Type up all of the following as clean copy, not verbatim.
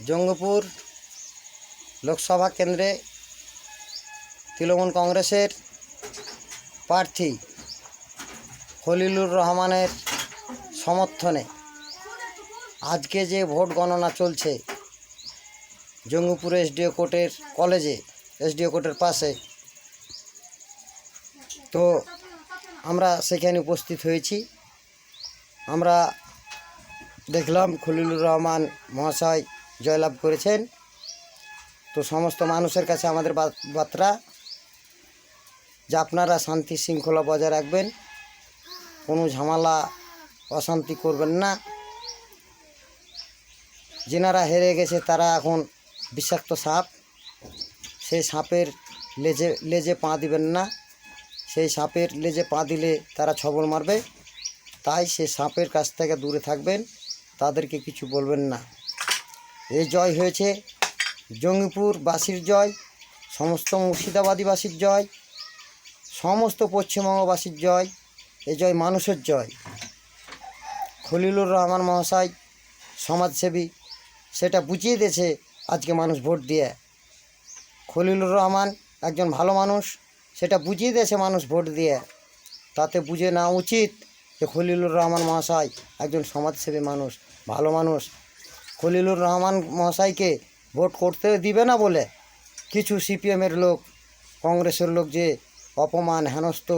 জঙ্গিপুর লোকসভা কেন্দ্রে তৃণমূল কংগ্রেসের প্রার্থী খলিলুর রহমানের সমর্থনে আজকে যে ভোট গণনা চলছে জঙ্গিপুর এসডিও কোর্টের কলেজে, এসডিও কোর্টের পাশে, তো আমরা সেখানে উপস্থিত হয়েছি। আমরা দেখলাম খলিলুর রহমান মহাশয় জয়লাভ করেছেন। তো সমস্ত মানুষের কাছে আমাদের বার্তা যে আপনারা শান্তি শৃঙ্খলা বজায় রাখবেন, কোনো ঝামেলা অশান্তি করবেন না। যেনারা হেরে গেছে তারা এখন বিষাক্ত সাপ, সেই সাপের লেজে পা দিবেন না। সেই সাপের লেজে পা দিলে তারা ছবল মারবে, তাই সেই সাপের কাছ থেকে দূরে থাকবেন, তাদেরকে কিছু বলবেন না। এই জয় হয়েছে জঙ্গিপুরবাসীর জয়, সমস্ত মুর্শিদাবাদীবাসীর জয়, সমস্ত পশ্চিমবঙ্গবাসীর জয়। এই জয় মানুষের জয়। খলিলুর রহমান মহাশয় সমাজসেবী, সেটা বুঝিয়ে দিয়েছে আজকে মানুষ ভোট দিয়ে। খলিলুর রহমান একজন ভালো মানুষ, সেটা বুঝিয়ে দিয়েছে মানুষ ভোট দিয়ে। তাতে বুঝে নেওয়া উচিত যে খলিলুর রহমান মহাশয় একজন সমাজসেবী মানুষ, ভালো মানুষ। খলিলুর রহমান মহাশয়কে ভোট করতে দিবে না বলে কিছু সিপিএমের লোক, কংগ্রেসের লোক যে অপমান হেনস্থ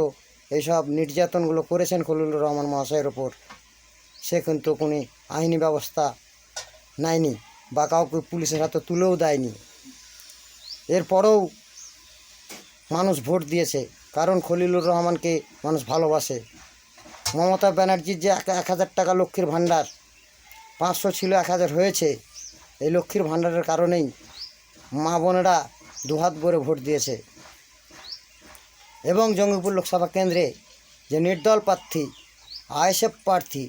এইসব নির্যাতনগুলো করেছেন খলিলুর রহমান মহাশয়ের ওপর, সে কিন্তু কোনো আইনি ব্যবস্থা নেয়নি বা কাউকে পুলিশের হাতে তুলেও দেয়নি। এরপরেও মানুষ ভোট দিয়েছে, কারণ খলিলুর রহমানকে মানুষ ভালোবাসে। মমতা ব্যানার্জির যে 1000 টাকা লক্ষ্মীর ভাণ্ডার, 500 ছিল 1000 হয়েছে, এই লক্ষ্মীর ভাণ্ডারের কারণেই মা বোনেরা দুহাত ভরে ভোট দিয়েছে। এবং জঙ্গিপুর লোকসভা কেন্দ্রে যে নির্দল প্রার্থী, আইএসএফ প্রার্থী,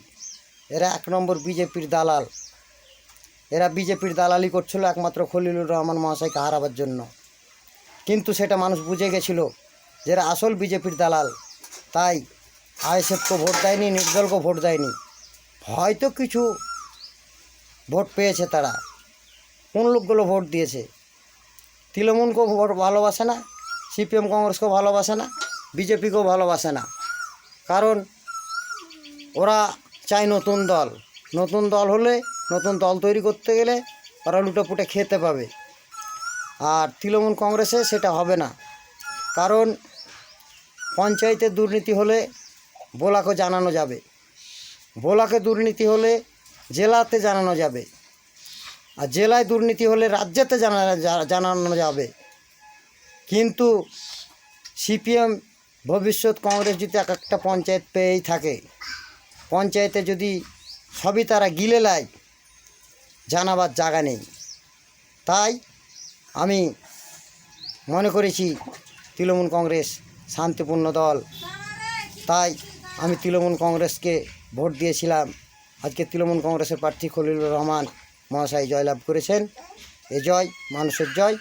এরা 1 নম্বর বিজেপির দালাল। এরা বিজেপির দালালি করছিল একমাত্র খলিলুর রহমান মহাশয়কে হারাবার জন্য। কিন্তু সেটা মানুষ বুঝে গেছিল যে এরা আসল বিজেপির দালাল, তাই আইএসএফকে ভোট দেয়নি, নির্দলকে ভোট দেয়নি। হয়তো কিছু ভোট পেয়েছে তারা, কোন লোকগুলো ভোট দিয়েছে। তৃণমূলকেও ভোট ভালোবাসে না, সিপিএম কংগ্রেসকেও ভালোবাসে না, বিজেপিকেও ভালোবাসে না। কারণ ওরা চায় নতুন দল। নতুন দল হলে, নতুন দল তৈরি করতে গেলে ওরা লুটোপুটে খেতে পাবে। আর তৃণমূল কংগ্রেসে সেটা হবে না, কারণ পঞ্চায়েতে দুর্নীতি হলে বোলাকে জানানো যাবে, বোলাকে দুর্নীতি হলে জেলাতে জানানো যাবে, আর জেলায় দুর্নীতি হলে রাজ্যেতে জানানো যাবে। কিন্তু সিপিএম ভবিষ্যৎ কংগ্রেস যদি একটা পঞ্চায়েত পেয়েই থাকে, পঞ্চায়েতে যদি সবই তারা গিলে নেয়, জানাবার জায়গা নেই। তাই আমি মনে করেছি তৃণমূল কংগ্রেস শান্তিপূর্ণ দল, তাই আমি তৃণমূল কংগ্রেসকে ভোট দিয়েছিলাম। আজকে তৃণমূল কংগ্রেসের প্রার্থী খলিলুর রহমান মহাশয় জয়লাভ করেছেন। এ জয় মানুষের জয়।